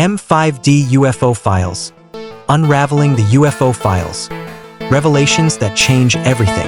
M5D UFO Files. Unraveling the UFO Files. Revelations that change everything.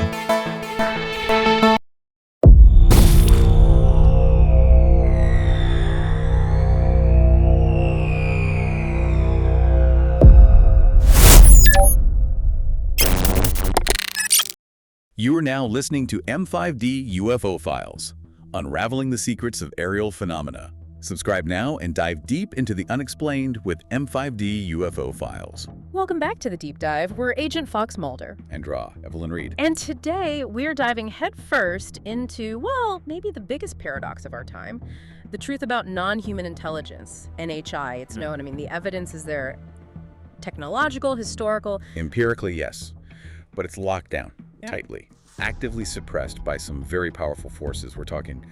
You are now listening to M5D UFO Files, unraveling the secrets of aerial phenomena. Subscribe now and dive deep into the unexplained with M5D UFO Files. Welcome back to the Deep Dive. We're Agent Fox Mulder. And Evelyn Reed. And today we're diving headfirst into, well, maybe the biggest paradox of our time, the truth about non-human intelligence, NHI. It's known, the evidence is there, technological, historical. Empirically, yes, but it's locked down tightly, actively suppressed by some very powerful forces. We're talking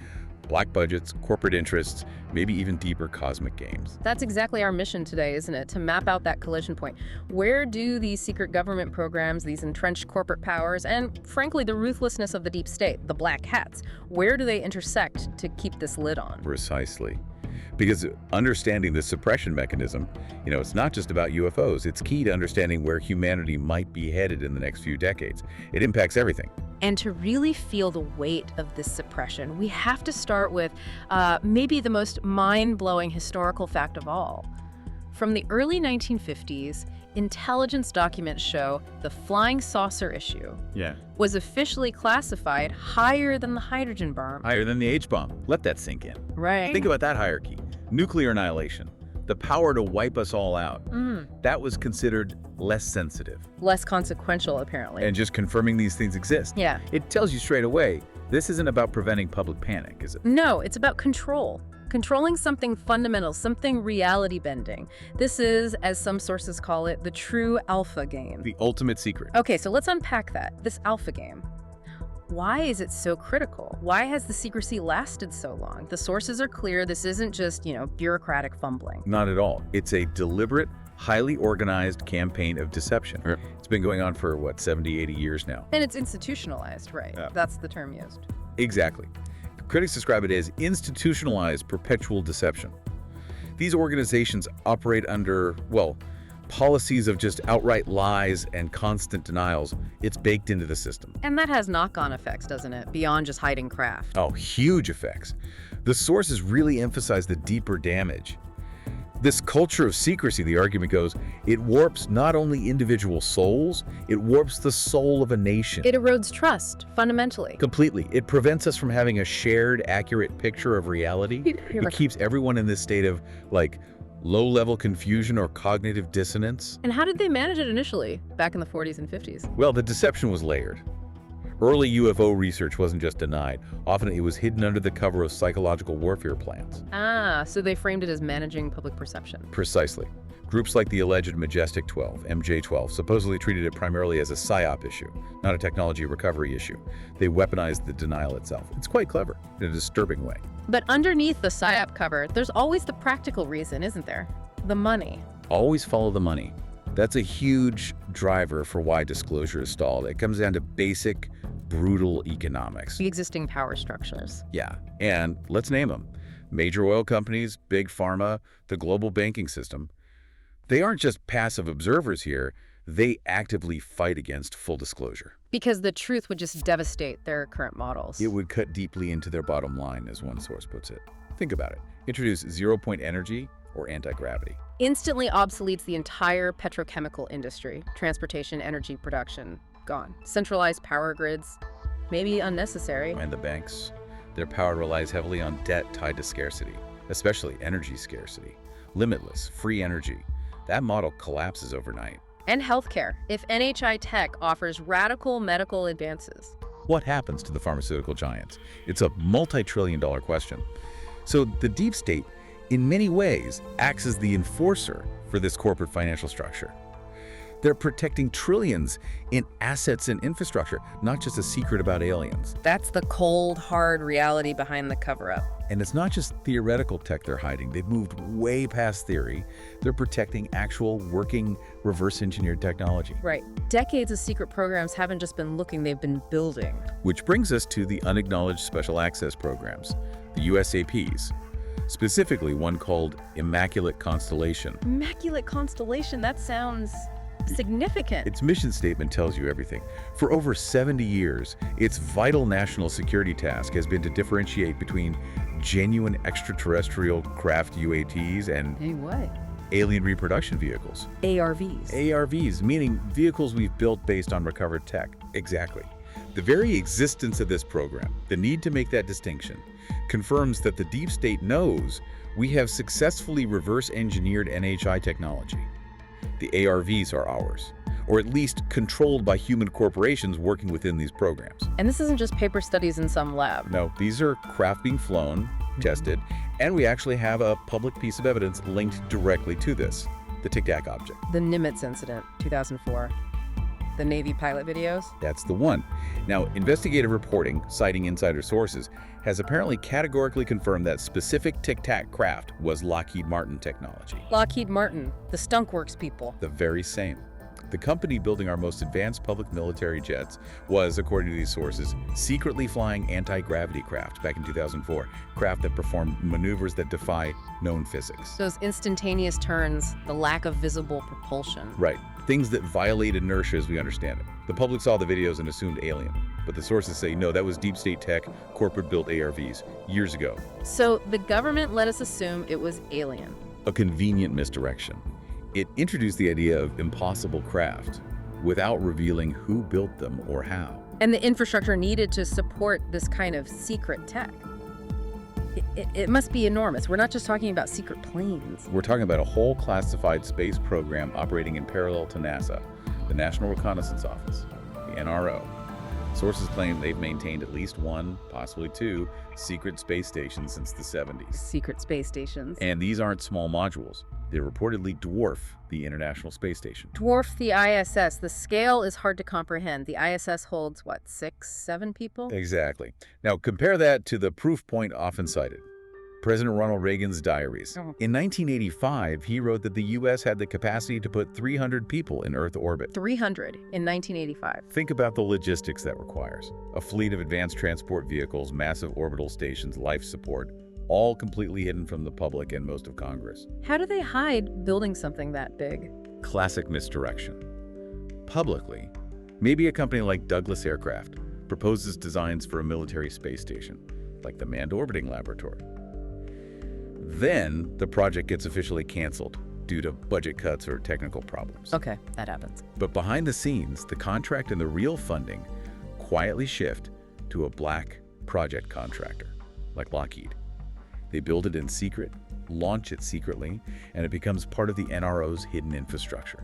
black budgets, corporate interests, maybe even deeper cosmic games. That's exactly our mission today, isn't it? To map out that collision point. Where do these secret government programs, these entrenched corporate powers, and frankly, the ruthlessness of the deep state, the black hats, where do they intersect to keep this lid on? Precisely. Because understanding the suppression mechanism, it's not just about UFOs. It's key to understanding where humanity might be headed in the next few decades. It impacts everything. And to really feel the weight of this suppression, we have to start with maybe the most mind-blowing historical fact of all. From the early 1950s, intelligence documents show the flying saucer issue was officially classified higher than the hydrogen bomb. Higher than the H-bomb. Let that sink in. Right. Think about that hierarchy. Nuclear annihilation. The power to wipe us all out. That was considered less sensitive. Less consequential, apparently. And just confirming these things exist. Yeah. It tells you straight away, this isn't about preventing public panic, is it? No, it's about control. Controlling something fundamental, something reality-bending. This is, as some sources call it, the true alpha game. The ultimate secret. Okay, so let's unpack that, this alpha game. Why is it so critical? Why has the secrecy lasted so long? The sources are clear. This isn't just, bureaucratic fumbling. Not at all. It's a deliberate, highly organized campaign of deception. Right. It's been going on for, 70, 80 years now. And it's institutionalized, right? Yeah. That's the term used. Exactly. Critics describe it as institutionalized perpetual deception. These organizations operate under, policies of just outright lies and constant denials. It's baked into the system. And that has knock-on effects, doesn't it? Beyond just hiding craft. Oh, huge effects. The sources really emphasize the deeper damage. This culture of secrecy, the argument goes, it warps not only individual souls, it warps the soul of a nation. It erodes trust, fundamentally. Completely. It prevents us from having a shared, accurate picture of reality. It keeps everyone in this state of, low-level confusion or cognitive dissonance. And how did they manage it initially, back in the 40s and 50s? Well, the deception was layered. Early UFO research wasn't just denied. Often it was hidden under the cover of psychological warfare plans. Ah, so they framed it as managing public perception. Precisely. Groups like the alleged Majestic 12, MJ-12, supposedly treated it primarily as a PSYOP issue, not a technology recovery issue. They weaponized the denial itself. It's quite clever, in a disturbing way. But underneath the PSYOP cover, there's always the practical reason, isn't there? The money. Always follow the money. That's a huge driver for why disclosure is stalled. It comes down to basic, brutal economics. The existing power structures. Yeah, and let's name them. Major oil companies, big pharma, the global banking system. They aren't just passive observers here. They actively fight against full disclosure. Because the truth would just devastate their current models. It would cut deeply into their bottom line, as one source puts it. Think about it. Introduce zero-point energy or anti-gravity. Instantly obsoletes the entire petrochemical industry. Transportation, energy production, gone. Centralized power grids, maybe unnecessary. And the banks, their power relies heavily on debt tied to scarcity, especially energy scarcity. Limitless, free energy. That model collapses overnight. And healthcare. If NHI Tech offers radical medical advances. What happens to the pharmaceutical giants? It's a multi-trillion-dollar question. So the deep state, in many ways, acts as the enforcer for this corporate financial structure. They're protecting trillions in assets and infrastructure, not just a secret about aliens. That's the cold, hard reality behind the cover-up. And it's not just theoretical tech they're hiding. They've moved way past theory. They're protecting actual working reverse-engineered technology. Right. Decades of secret programs haven't just been looking, they've been building. Which brings us to the unacknowledged special access programs, the USAPs. specifically one called Immaculate Constellation. Immaculate Constellation, that sounds significant. Its mission statement tells you everything. For over 70 years, its vital national security task has been to differentiate between genuine extraterrestrial craft UATs and Hey, what? alien reproduction vehicles. ARVs. ARVs, meaning vehicles we've built based on recovered tech. Exactly. The very existence of this program, the need to make that distinction, confirms that the deep state knows we have successfully reverse-engineered NHI technology. The ARVs are ours, or at least controlled by human corporations working within these programs. And this isn't just paper studies in some lab. No, these are craft being flown, tested, and we actually have a public piece of evidence linked directly to this, the Tic Tac object. The Nimitz incident, 2004. The Navy pilot videos? That's the one. Now, investigative reporting, citing insider sources, has apparently categorically confirmed that specific Tic Tac craft was Lockheed Martin technology. Lockheed Martin, the Skunkworks people. The very same. The company building our most advanced public military jets was, according to these sources, secretly flying anti-gravity craft back in 2004, craft that performed maneuvers that defy known physics. Those instantaneous turns, the lack of visible propulsion. Right. Things that violate inertia as we understand it. The public saw the videos and assumed alien, but the sources say no, that was deep state tech, corporate-built ARVs, years ago. So the government let us assume it was alien. A convenient misdirection. It introduced the idea of impossible craft without revealing who built them or how. And the infrastructure needed to support this kind of secret tech. It must be enormous. We're not just talking about secret planes. We're talking about a whole classified space program operating in parallel to NASA, the National Reconnaissance Office, the NRO. Sources claim they've maintained at least one, possibly two, secret space stations since the 70s. Secret space stations. And these aren't small modules. They reportedly dwarf the International Space Station. Dwarf the ISS. The scale is hard to comprehend. The ISS holds, what, 6, 7 people? Exactly. Now compare that to the proof point often cited. President Ronald Reagan's diaries. In 1985, he wrote that the U.S. had the capacity to put 300 people in Earth orbit. 300 in 1985. Think about the logistics that requires. A fleet of advanced transport vehicles, massive orbital stations, life support, all completely hidden from the public and most of Congress. How do they hide building something that big? Classic misdirection. Publicly, maybe a company like Douglas Aircraft proposes designs for a military space station, like the Manned Orbiting Laboratory. Then the project gets officially canceled due to budget cuts or technical problems. Okay, that happens. But behind the scenes, the contract and the real funding quietly shift to a black project contractor, like Lockheed. They build it in secret, launch it secretly, and it becomes part of the NRO's hidden infrastructure.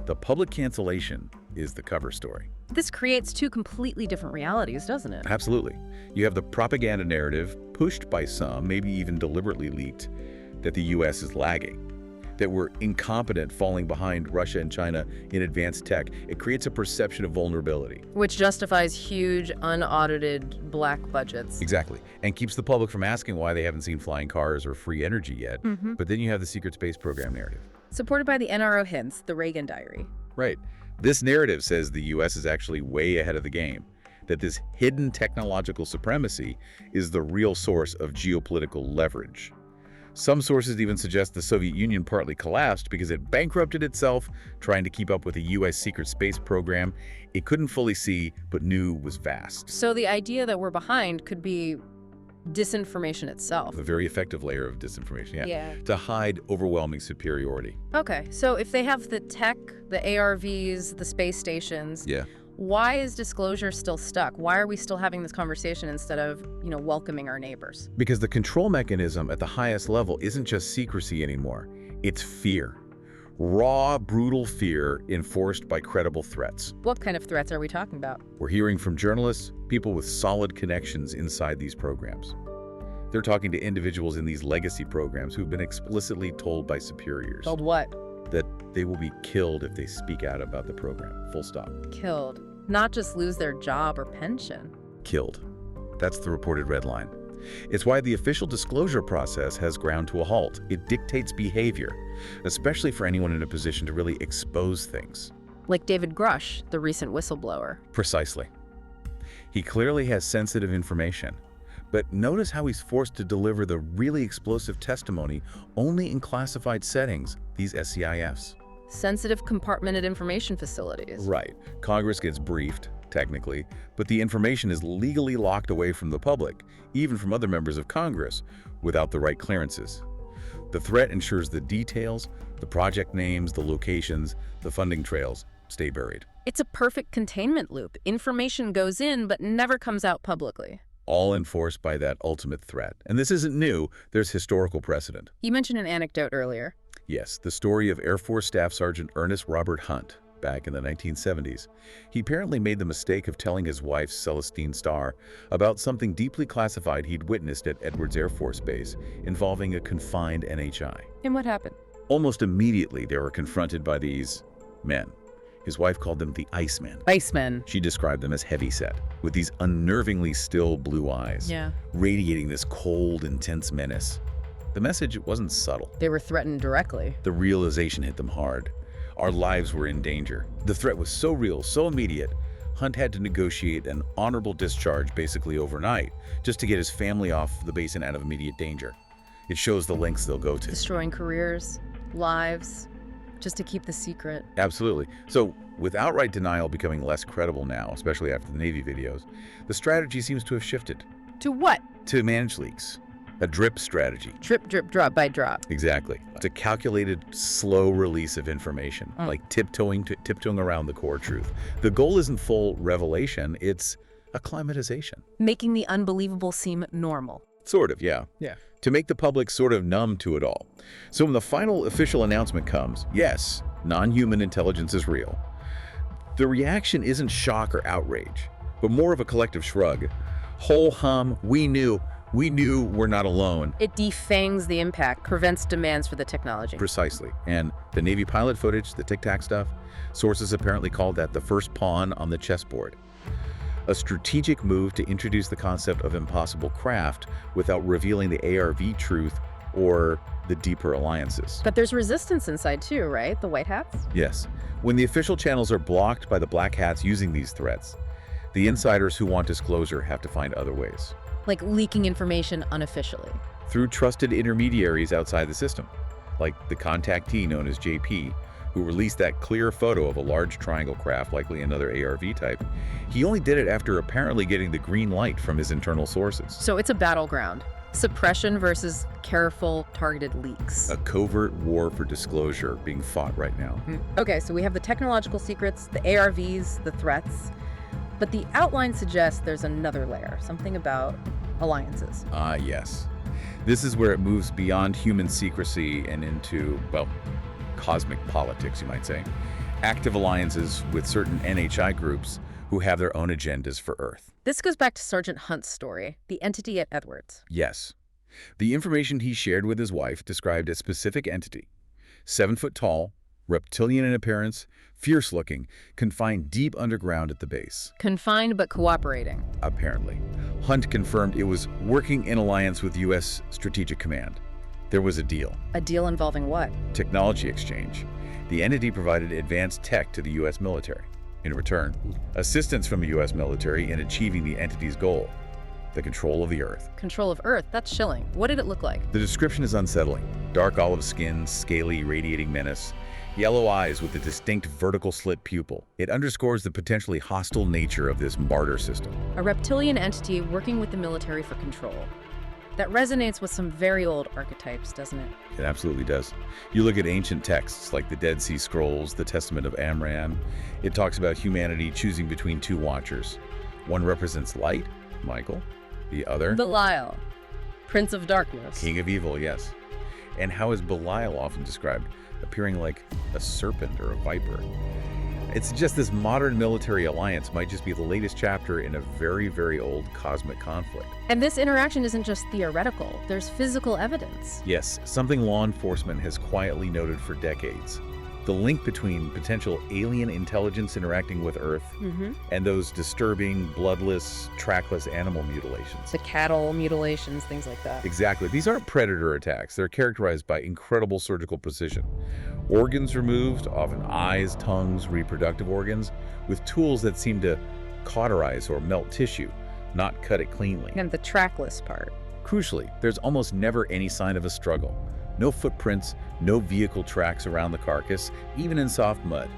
The public cancellation is the cover story. This creates two completely different realities, doesn't it? Absolutely. You have the propaganda narrative, pushed by some, maybe even deliberately leaked, that the U.S. is lagging, that we're incompetent falling behind Russia and China in advanced tech. It creates a perception of vulnerability. Which justifies huge, unaudited black budgets. Exactly. And keeps the public from asking why they haven't seen flying cars or free energy yet. But then you have the secret space program narrative. Supported by the NRO hints, the Reagan diary. Right. This narrative says the U.S. is actually way ahead of the game, that this hidden technological supremacy is the real source of geopolitical leverage. Some sources even suggest the Soviet Union partly collapsed because it bankrupted itself trying to keep up with a U.S. secret space program it couldn't fully see but knew was vast. So the idea that we're behind could be disinformation itself. A very effective layer of disinformation, Yeah. to hide overwhelming superiority. Okay, so if they have the tech, the ARVs, the space stations, Yeah. why is disclosure still stuck? Why are we still having this conversation instead of, welcoming our neighbors? Because the control mechanism at the highest level isn't just secrecy anymore, it's fear. Raw, brutal fear enforced by credible threats. What kind of threats are we talking about? We're hearing from journalists, people with solid connections inside these programs. They're talking to individuals in these legacy programs who've been explicitly told by superiors Told what? that they will be killed if they speak out about the program. Full stop. Killed. Not just lose their job or pension. Killed. That's the reported red line. It's why the official disclosure process has ground to a halt. It dictates behavior, especially for anyone in a position to really expose things. Like David Grush, the recent whistleblower. Precisely. He clearly has sensitive information, But notice how he's forced to deliver the really explosive testimony only in classified settings, these SCIFs. Sensitive compartmented information facilities. Right. Congress gets briefed, technically, but the information is legally locked away from the public, even from other members of Congress, without the right clearances. The threat ensures the details, the project names, the locations, the funding trails stay buried. It's a perfect containment loop. Information goes in but never comes out publicly. All enforced by that ultimate threat. And this isn't new, there's historical precedent. You mentioned an anecdote earlier. Yes, the story of Air Force Staff Sergeant Ernest Robert Hunt, back in the 1970s. He apparently made the mistake of telling his wife, Celestine Starr, about something deeply classified he'd witnessed at Edwards Air Force Base involving a confined NHI. And what happened? Almost immediately, they were confronted by these men. His wife called them the Icemen. Icemen. She described them as heavyset, with these unnervingly still blue eyes, radiating this cold, intense menace. The message wasn't subtle. They were threatened directly. The realization hit them hard. Our lives were in danger. The threat was so real, so immediate, Hunt had to negotiate an honorable discharge basically overnight, just to get his family off the base and out of immediate danger. It shows the lengths they'll go to. Destroying careers, lives, just to keep the secret. Absolutely. So, with outright denial becoming less credible now, especially after the Navy videos, the strategy seems to have shifted. To what? To manage leaks. A drip strategy. Drip, drip, drop by drop. Exactly. It's a calculated, slow release of information, like tiptoeing around the core truth. The goal isn't full revelation, it's acclimatization. Making the unbelievable seem normal. Sort of, yeah. Yeah. To make the public sort of numb to it all. So when the final official announcement comes, yes, non-human intelligence is real, the reaction isn't shock or outrage, but more of a collective shrug. Whole hum, we knew we're not alone. It defangs the impact, prevents demands for the technology. Precisely. And the Navy pilot footage, the Tic Tac stuff, sources apparently called that the first pawn on the chessboard. A strategic move to introduce the concept of impossible craft without revealing the ARV truth or the deeper alliances. But there's resistance inside too, right? The white hats? Yes. When the official channels are blocked by the black hats using these threats, the insiders who want disclosure have to find other ways. Like leaking information unofficially. Through trusted intermediaries outside the system, like the contactee known as JP, who released that clear photo of a large triangle craft, likely another ARV type. He only did it after apparently getting the green light from his internal sources. So it's a battleground. Suppression versus careful, targeted leaks. A covert war for disclosure being fought right now. Okay, so we have the technological secrets, the ARVs, the threats. But the outline suggests there's another layer, something about alliances. Ah, yes. This is where it moves beyond human secrecy and into, well, cosmic politics, you might say. Active alliances with certain NHI groups who have their own agendas for Earth. This goes back to Sergeant Hunt's story, the entity at Edwards. Yes. The information he shared with his wife described a specific entity. 7 foot tall, reptilian in appearance, fierce-looking, confined deep underground at the base. Confined but cooperating. Apparently. Hunt confirmed it was working in alliance with U.S. Strategic Command. There was a deal. A deal involving what? Technology exchange. The entity provided advanced tech to the U.S. military. In return, assistance from the U.S. military in achieving the entity's goal, the control of the Earth. Control of Earth? That's chilling. What did it look like? The description is unsettling. Dark olive skin, scaly, radiating menace. Yellow eyes with a distinct vertical slit pupil. It underscores the potentially hostile nature of this barter system. A reptilian entity working with the military for control. That resonates with some very old archetypes, doesn't it? It absolutely does. You look at ancient texts like the Dead Sea Scrolls, the Testament of Amram. It talks about humanity choosing between 2 watchers. One represents light, Michael. The other? Belial, Prince of Darkness. King of Evil, yes. And how is Belial often described? Appearing like a serpent or a viper. It's just this modern military alliance might just be the latest chapter in a very, very old cosmic conflict. And this interaction isn't just theoretical. There's physical evidence. Yes, something law enforcement has quietly noted for decades. The link between potential alien intelligence interacting with Earth and those disturbing, bloodless, trackless animal mutilations. The cattle mutilations, things like that. Exactly. These aren't predator attacks. They're characterized by incredible surgical precision. Organs removed, often eyes, tongues, reproductive organs, with tools that seem to cauterize or melt tissue, not cut it cleanly. And the trackless part. Crucially, there's almost never any sign of a struggle. No footprints, no vehicle tracks around the carcass, even in soft mud.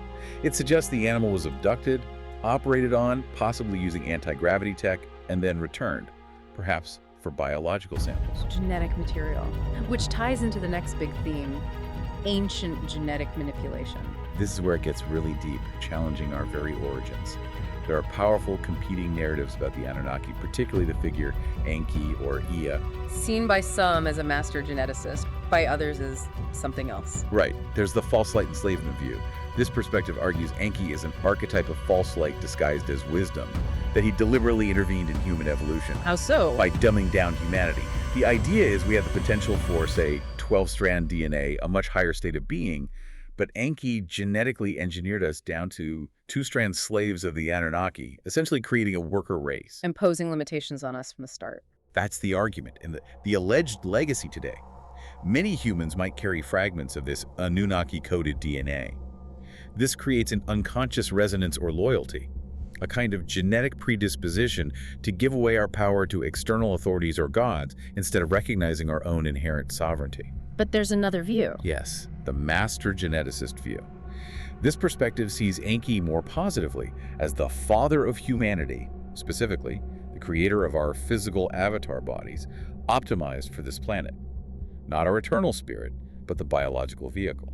It suggests the animal was abducted, operated on, possibly using anti-gravity tech, and then returned, perhaps for biological samples. Genetic material, which ties into the next big theme, ancient genetic manipulation. This is where it gets really deep, challenging our very origins. There are powerful competing narratives about the Anunnaki, particularly the figure Enki or Ea. Seen by some as a master geneticist, by others as something else. Right, there's the false light enslavement view. This perspective argues Enki is an archetype of false light disguised as wisdom, that he deliberately intervened in human evolution. How so? By dumbing down humanity. The idea is we have the potential for, say, 12-strand DNA, a much higher state of being, but Enki genetically engineered us down to 2-strand slaves of the Anunnaki, essentially creating a worker race. Imposing limitations on us from the start. That's the argument and the alleged legacy today. Many humans might carry fragments of this Anunnaki-coded DNA. This creates an unconscious resonance or loyalty, a kind of genetic predisposition to give away our power to external authorities or gods instead of recognizing our own inherent sovereignty. But there's another view. Yes, the master geneticist view. This perspective sees Enki more positively as the father of humanity, specifically the creator of our physical avatar bodies, optimized for this planet. Not our eternal spirit, but the biological vehicle.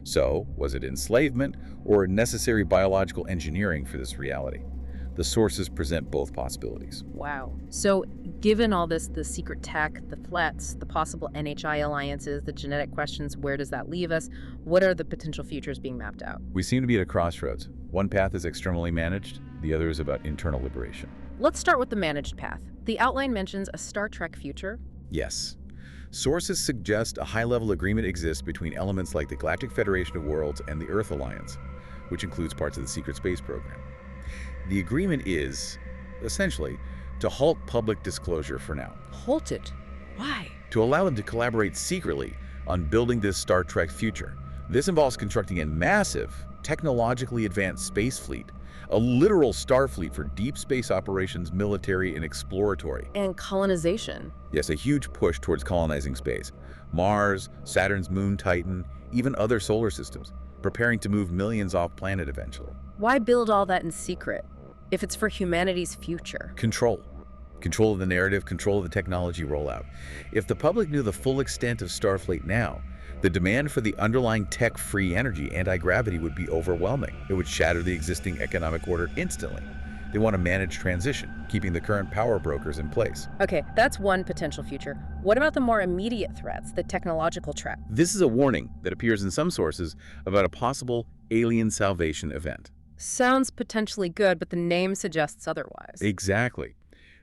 So, was it enslavement or necessary biological engineering for this reality? The sources present both possibilities. Wow. So, given all this, the secret tech, the threats, the possible NHI alliances, the genetic questions, where does that leave us? What are the potential futures being mapped out? We seem to be at a crossroads. One path is externally managed, the other is about internal liberation. Let's start with the managed path. The outline mentions a Star Trek future. Yes. Sources suggest a high-level agreement exists between elements like the Galactic Federation of Worlds and the Earth Alliance, which includes parts of the Secret Space program. The agreement is, essentially, to halt public disclosure for now. Halt it? Why? To allow them to collaborate secretly on building this Star Trek future. This involves constructing a massive, technologically advanced space fleet, a literal star fleet for deep space operations, military, and exploratory. And colonization. Yes, a huge push towards colonizing space. Mars, Saturn's moon Titan, even other solar systems, preparing to move millions off planet eventually. Why build all that in secret, if it's for humanity's future? Control. Control of the narrative, control of the technology rollout. If the public knew the full extent of Starfleet now, the demand for the underlying tech-free energy, anti-gravity, would be overwhelming. It would shatter the existing economic order instantly. They want to manage transition, keeping the current power brokers in place. Okay, that's one potential future. What about the more immediate threats, the technological trap? This is a warning that appears in some sources about a possible alien salvation event. Sounds potentially good, but the name suggests otherwise. Exactly.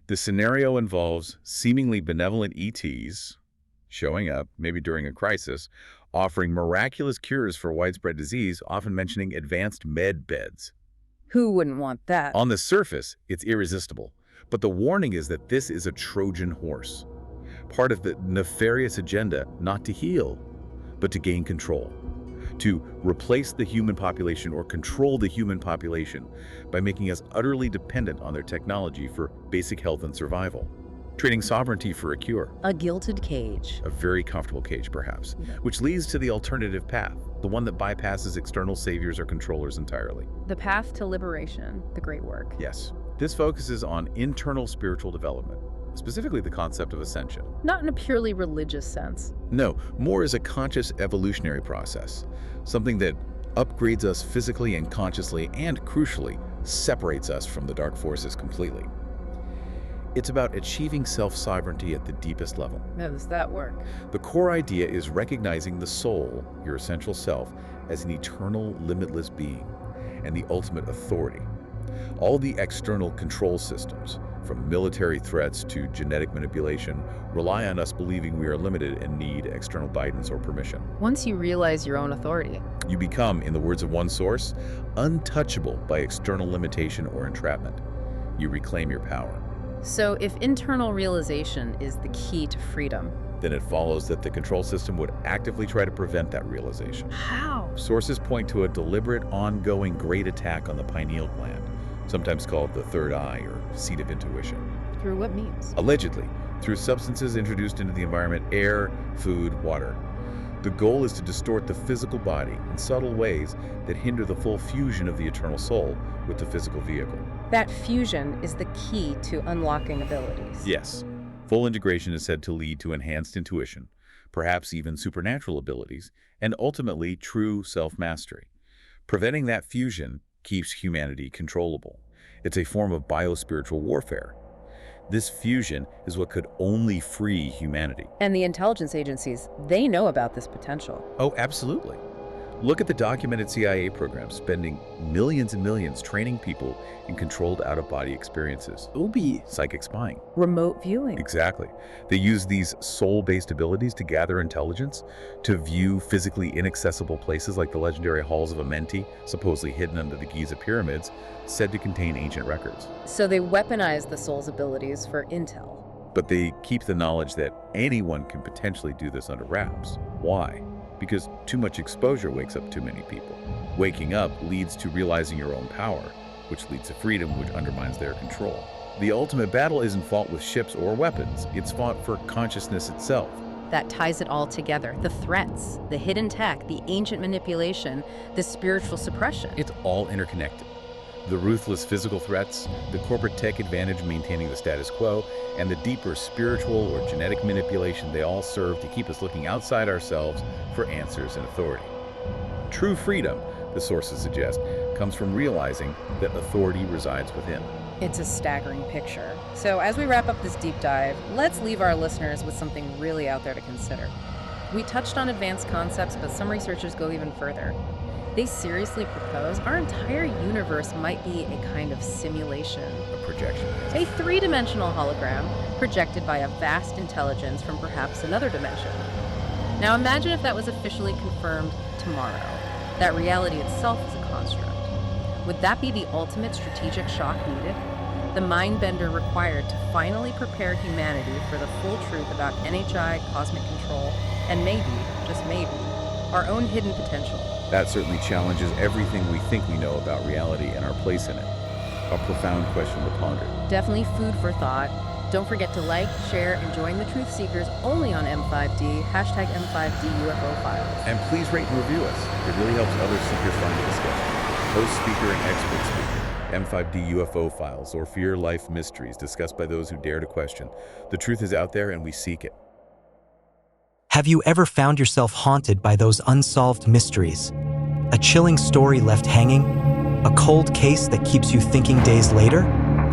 The scenario involves seemingly benevolent ETs showing up, maybe during a crisis, offering miraculous cures for widespread disease, often mentioning advanced med beds. Who wouldn't want that? On the surface, it's irresistible, but the warning is that this is a Trojan horse, part of the nefarious agenda not to heal, but to gain control, to replace the human population or control the human population by making us utterly dependent on their technology for basic health and survival. Trading sovereignty for a cure. A gilded cage. A very comfortable cage, perhaps, which leads to the alternative path, the one that bypasses external saviors or controllers entirely. The path to liberation, the great work. Yes. This focuses on internal spiritual development, specifically the concept of ascension. Not in a purely religious sense. No, more as a conscious evolutionary process, something that upgrades us physically and consciously and, crucially, separates us from the dark forces completely. It's about achieving self-sovereignty at the deepest level. How does that work? The core idea is recognizing the soul, your essential self, as an eternal, limitless being and the ultimate authority. All the external control systems, from military threats to genetic manipulation, rely on us believing we are limited and need external guidance or permission. Once you realize your own authority, You become, in the words of one source, untouchable by external limitation or entrapment. You reclaim your power. so if internal realization is the key to freedom, Then it follows that the control system would actively try to prevent that realization. how? Sources point to a deliberate, ongoing great attack on the pineal gland, sometimes called the third eye or seat of intuition. Through what means? Allegedly, through substances introduced into the environment: air, food, water. The goal is to distort the physical body in subtle ways that hinder the full fusion of the eternal soul with the physical vehicle. That fusion is the key to unlocking abilities. Yes, full integration is said to lead to enhanced intuition, perhaps even supernatural abilities, and ultimately true self-mastery. Preventing that fusion keeps humanity controllable. It's a form of biospiritual warfare. This fusion is what could only free humanity. And the intelligence agencies, they know about this potential. Oh, absolutely. Look at the documented CIA program spending millions and millions training people in controlled out-of-body experiences. Obi. Psychic spying. Remote viewing. Exactly. They use these soul-based abilities to gather intelligence, to view physically inaccessible places like the legendary halls of Amenti, supposedly hidden under the Giza pyramids, said to contain ancient records. So they weaponize the soul's abilities for intel. But they keep the knowledge that anyone can potentially do this under wraps. Why? Because too much exposure wakes up too many people. Waking up leads to realizing your own power, which leads to freedom, which undermines their control. The ultimate battle isn't fought with ships or weapons. It's fought for consciousness itself. That ties it all together. The threats, the hidden tech, the ancient manipulation, the spiritual suppression. It's all interconnected. The ruthless physical threats, the corporate tech advantage maintaining the status quo, and the deeper spiritual or genetic manipulation, they all serve to keep us looking outside ourselves for answers and authority. True freedom, the sources suggest, comes from realizing that authority resides within. It's a staggering picture. So as we wrap up this deep dive, let's leave our listeners with something really out there to consider. We touched on advanced concepts, but some researchers go even further. They seriously propose our entire universe might be a kind of simulation. A projection. A three-dimensional hologram projected by a vast intelligence from perhaps another dimension. Now imagine if that was officially confirmed tomorrow, that reality itself is a construct. Would that be the ultimate strategic shock needed? The mind-bender required to finally prepare humanity for the full truth about NHI, cosmic control, and maybe, just maybe, our own hidden potential. That certainly challenges everything we think we know about reality and our place in it. A profound question to ponder. Definitely food for thought. Don't forget to like, share, and join the Truth Seekers only on M5D, hashtag M5D UFO Files. And please rate and review us. It really helps other seekers find the discussion. Host, speaker, and expert speaker. M5D UFO Files, or Fear Life Mysteries, discussed by those who dare to question. The truth is out there and we seek it. Have you ever found yourself haunted by those unsolved mysteries? A chilling story left hanging? A cold case that keeps you thinking days later?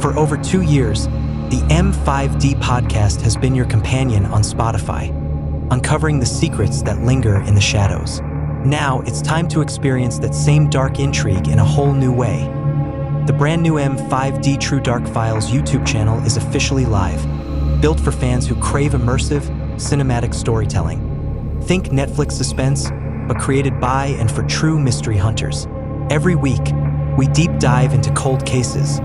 For over 2 years, the M5D podcast has been your companion on Spotify, uncovering the secrets that linger in the shadows. Now it's time to experience that same dark intrigue in a whole new way. The brand new M5D True Dark Files YouTube channel is officially live, built for fans who crave immersive, cinematic storytelling. Think Netflix suspense, but created by and for true mystery hunters. Every week, we deep dive into cold cases,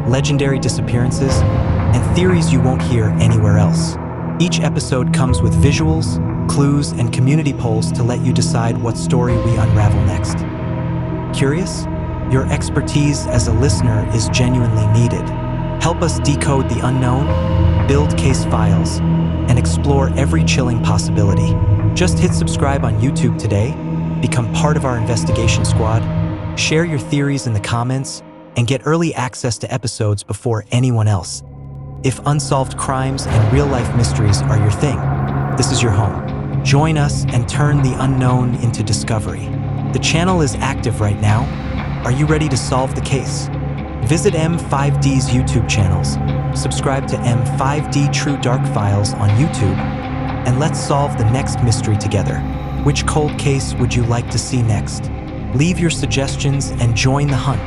legendary disappearances, and theories you won't hear anywhere else. Each episode comes with visuals, clues, and community polls to let you decide what story we unravel next. Curious? Your expertise as a listener is genuinely needed. Help us decode the unknown, build case files, and explore every chilling possibility. Just hit subscribe on YouTube today, become part of our investigation squad, share your theories in the comments, and get early access to episodes before anyone else. If unsolved crimes and real-life mysteries are your thing, this is your home. Join us and turn the unknown into discovery. The channel is active right now. Are you ready to solve the case? Visit M5D's YouTube channels, subscribe to M5D True Dark Files on YouTube, and let's solve the next mystery together. Which cold case would you like to see next? Leave your suggestions and join the hunt.